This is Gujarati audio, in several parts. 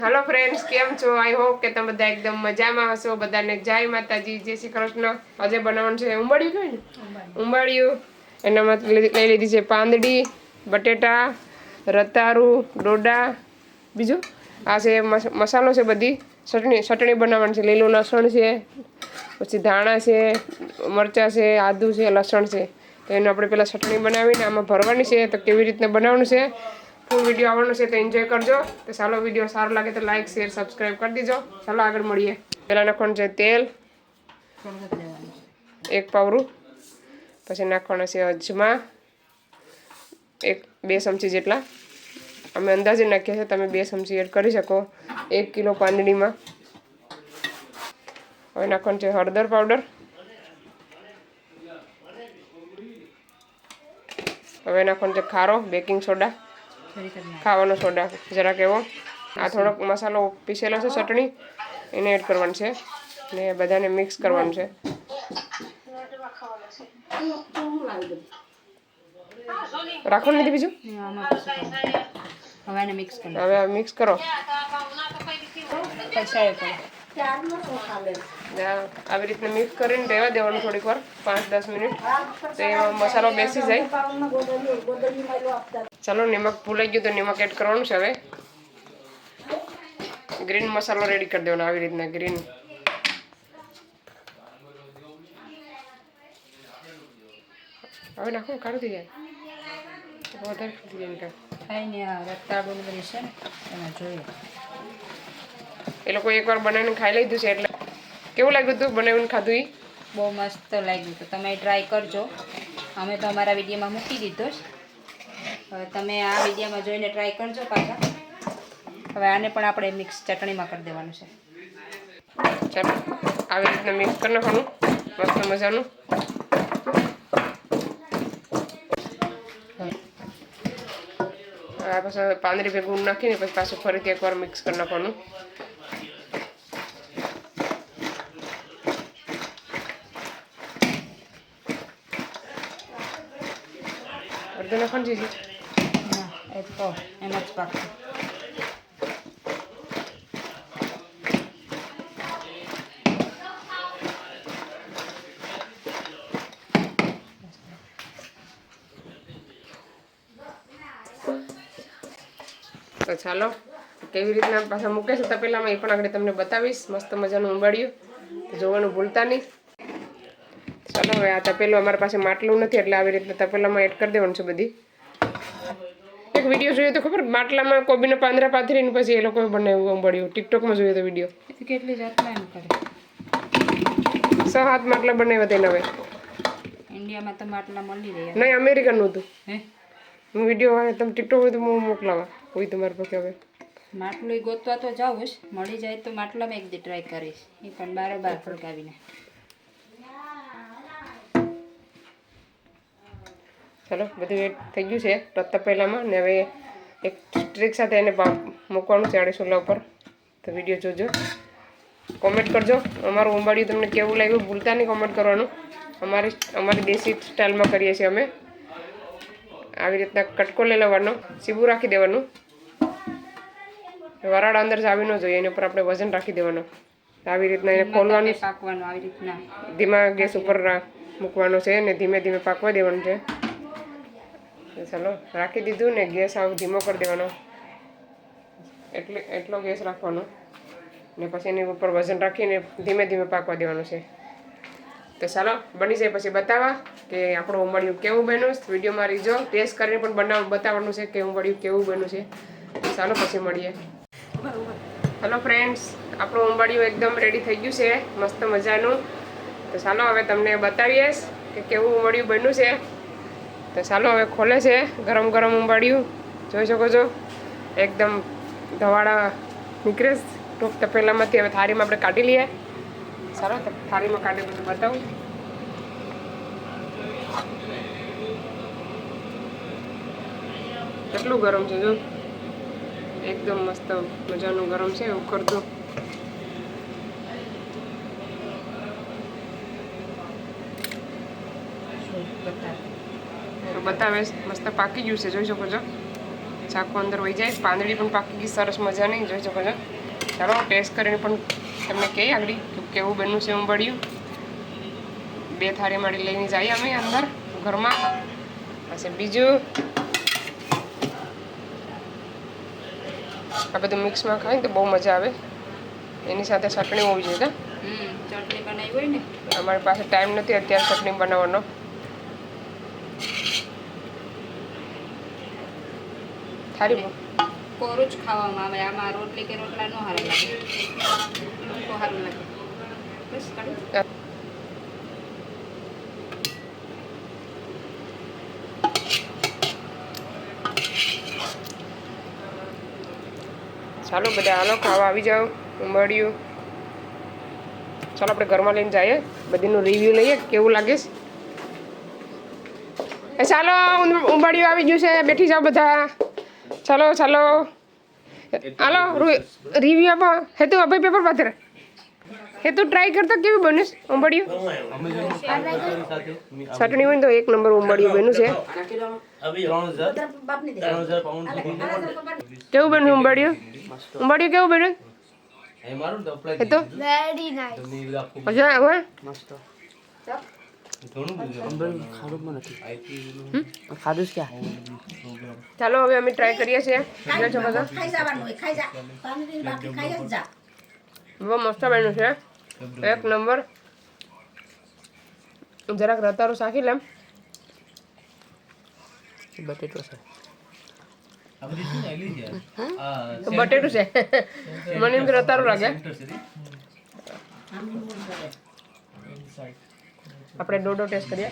हेलो फ्रेंड्स केम छो आई होप के તમે બધા એકદમ મજામાં હશો બધાને જય માતાજી જય શ્રી કૃષ્ણ આજે બનાવવાનું છે ઉંબાડિયું કઈ ને ઉંબાડિયું એનામાં લઈ લીધી છે પાંદડી બટેટા રતારું ડોડા બીજું આ છે મસાલો છે બધી ચટણી બનાવવાની છે લીલું લસણ છે પછી ધાણા છે મરચાં છે આદુ છે લસણ છે તો એને આપણે પહેલાં ચટણી બનાવીને આમાં ભરવાની છે તો કેવી રીતના બનાવવાનું છે फूल वीडियो आवવાનું છે તો એન્જોય કરજો તો ચાલો વિડિયો સારો લાગે તો લાઈક શેર સબસ્ક્રાઇબ કરી દીજો ચાલો આગળ મળીએ પહેલા નાખવાનું છે તેલ એક પાવરું પછી નાખવાનું છે અજમા એક 2 ચમચી જેટલા અમે અંદાજે નાખ્યા છે તમે 2 ચમચી એડ કરી શકો 1 કિલો પાંદડીમાં હવે નાખવાનું છે હળદર પાવડર હવે નાખવાનું છે ખારો બેકિંગ સોડા ખાવાનો સોડા જરાક એવો આ થોડોક મસાલો પીસેલો છે ચટણી એને એડ કરવાનું છે ને બધાને મિક્સ કરવાનું છે રાખો નથી બીજું હવે મિક્સ કરો આવી રીતના મિક્સ કરીને રહેવા દેવાનું થોડીક વાર 5-10 મિનિટ તો એમાં મસાલો બેસી જાય ચાલો નમક ભૂલાઈ ગયું તો નમક એડ કરવાનું છે હવે ગ્રીન મસાલો રેડી કરી દેવાનો આવી રીતના ગ્રીન હવે નાખો કાઢું થઈ જાય વધારે થઈ જાય ખાઈને રતાળું બધું છે ને એમાં જોઈએ એ લોકો એકવાર બનાવીને ખાઈ લીધું છે એટલે કેવું લાગ્યું હતું બનાવીને ખાધું એ બહુ મસ્ત લાગ્યું તો તમે ટ્રાય કરજો અમે તો અમારા વિડીયોમાં મૂકી દીધો જ હવે તમે આ વિડીયોમાં જોઈને ટ્રાય કરજો પાછા હવે આને પણ આપણે મિક્સ ચટણીમાં કરી દેવાનું છે ચાલો આવી રીતના મિક્સ કરી નાખવાનું મસ્ત મજાનું આ પછી પાંદડી ભેગું નાખીને પછી પાછું ફરીથી એકવાર મિક્સ કરી નાખવાનું અડધો નાખવાનું છે એ તો એમ જ પાકું તો ચાલો કેવી રીતના પાછા મૂકે છે તપેલામાં એ પણ આગળ તમને બતાવીશ મસ્ત મજાનું ઉંબાડિયું જોવાનું ભૂલતા નહીં ચાલો હવે આ તપેલું અમારી પાસે માટલું નથી એટલે આવી રીતના તપેલામાં એડ કરી દેવાનું છે બધી એક વિડીયો જોયો તો ખબર માટલામાં કોબીના પાંદડા પાથરીને પછી એ લોકોએ બનાવ્યું ઉંબાડિયું ટિકટોકમાં જોયો તો વિડીયો કેટલી જાતના એમ કરે 6-7 માટલા બનાવ્યા તેને હવે ઇન્ડિયામાં તો માટલા મળી રહ્યા નહીં અમેરિકનનું હતું હે હું વિડીયો આવે તમે ટિકટોક હોય તો હું મોકલાવા કોઈ તમારી પાસે હવે માટલું ગોતવા તો જાઉં જ મળી જાય તો માટલામાં એક દી ટ્રાય કરીશ એ પણ બારોબાર ફરકાવીને ચાલો બધું એડ થઈ ગયું છે તપેલામાં ને હવે એક સ્ટ્રીક સાથે એને મૂકવાનું છે આડી સોલા ઉપર તો વિડીયો જોજો કોમેન્ટ કરજો અમારું ઉંબાડિયું તમને કેવું લાગ્યું ભૂલતા નહીં કોમેન્ટ કરવાનું અમારી દેશી સ્ટાઇલમાં કરીએ છીએ અમે આવી રીતના કટકો લઈ લેવાનો સીબું રાખી દેવાનું વરાળ અંદર જાવી ન જોઈએ એની ઉપર આપણે વજન રાખી દેવાનું આવી રીતના એને ખોલવાનું પાકવાનું આવી રીતના ધીમા ગેસ ઉપર મૂકવાનો છે ને ધીમે ધીમે પાકવા દેવાનું છે ચાલો રાખી દીધું ને ગેસ આવું ધીમો કરી દેવાનો એટલો ગેસ રાખવાનો ને પછી એની ઉપર વજન રાખીને ધીમે ધીમે પાકવા દેવાનું છે તો ચાલો બની જાય પછી બતાવવા કે આપણું ઉંબાડિયું કેવું બન્યું વિડીયોમાં રીજો ટેસ્ટ કરીને પણ બતાવવાનું છે કે ઉંબાડિયું કેવું બન્યું છે ચાલો પછી મળીએ હલો ફ્રેન્ડ્સ આપણું ઉંબાડિયું એકદમ રેડી થઈ ગયું છે મસ્ત મજાનું તો ચાલો હવે તમને બતાવીએ કે કેવું ઉંબાડિયું બન્યું છે તો ચાલો હવે ખોલે છે ગરમ ગરમ ઉંબાડિયું જોઈ શકો છો એકદમ ધવાડા નીકળે ટોપ તપેલામાંથી હવે થાળીમાં આપણે કાઢી લઈએ ચાલો થાળીમાં કાઢી બધું બતાવું કેટલું ગરમ છે જો એકદમ મસ્ત મજાનું ગરમ છે ઉકળતું બતાવે મસ્ત પાકી ગયું છે જોઈ શકો છો ચાકુ અંદર વહી જાય. પાંદડી પણ પાકી ગઈ સરસ મજાની, જોઈ શકો છો. ચાલો ટેસ્ટ કરીને પણ તમને કહી આગળ કેવું બન્યું છે ઉંબાડિયું. 2 થાળી મારી લઈને જઈએ અમે અંદર ઘરમાં. પછી બીજું આ બધું મિક્સમાં ખાય તો બહુ મજા આવે. એની સાથે ચટણી હોવી જોઈએ. ચટણી બનાવી હોય ને, અમારી પાસે ટાઈમ નથી અત્યારે ચટણી બનાવવાનો. થારી કોરું જ ખાવામાં આવે. આમાં રોટલી કે રોટલા ન સારા લાગે, લોકો સારું લાગે. બસ કાઢી. ચાલો બધા હાલો ખાવા આવી જાઓ ઉંબાડિયું. ચાલો આપણે ઘરમાં લઈને જઈએ, બધીનું રિવ્યૂ લઈએ કેવું લાગે છે. ચાલો ઉંબાડિયું આવી ગયું છે, બેઠી જાઓ બધા. ચાલો ચાલો હાલો રિવ્યૂ આપો. હેતુ ભાઈ પેપર પાથર. હેતુ ટ્રાય કરતો કેવું બન્યું ઉંબાડિયું. ચટણી હોય ને તો 1 નંબર ઉંબાડિયું બન્યું છે. કેવું બન્યું ઉંબાડિયું? ઉંબાડિયું કેવું બન્યું? હેતુ વેરી નાઇસ. મજા આવે. ચાલો હવે અમે ટ્રાય કરીએ છીએ. બહુ મસ્ત બન્યું છે, 1 નંબર. જરાક રતારું શાકી લેમ. બટેટું છે મને એમ રતારું લાગે. આપણે ડોડો ટેસ્ટ કરીએ.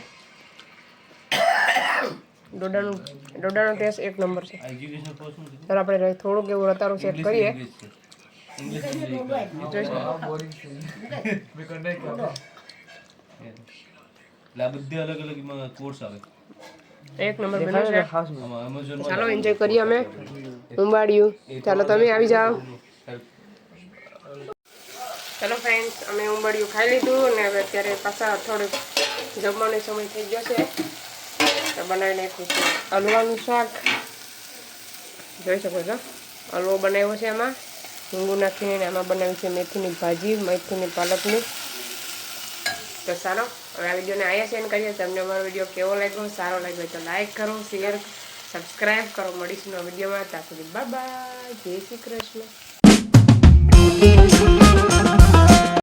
ડોડાનો ટેસ્ટ 1 નંબર છે. ત્યારે આપણે થોડુંક એવું રતારું સેટ કરીએ. એક નંબર બન્યું છે. ચાલો એન્જોય કરીએ અમે ઉંબાડિયું. ચાલો તમે આવી જાઓ. ચાલો ફ્રેન્ડ્સ, અમે ઉંબાડિયું ખાઈ લીધું અને હવે અત્યારે પાછા થોડુંક જમવાનો સમય થઈ ગયો છે. તો બનાવી નાખ્યું છે હલવાનું શાક. જોઈ શકો છો હલવો બનાવ્યો છે. એમાં હિંગુ નાખીને એમાં બનાવ્યું છે મેથીની ભાજી, મેથીની પાલકની. તો ચાલો હવે આ વિડીયોને અહીંયા સેન્ડ કરીએ. તમને અમારો વિડીયો કેવો લાગ્યો, સારો લાગ્યો તો લાઈક કરો, શેર, સબસ્ક્રાઈબ કરો. મળીશું વિડીયોમાં. ત્યાં સુધી બાય બાય, જય શ્રી કૃષ્ણ.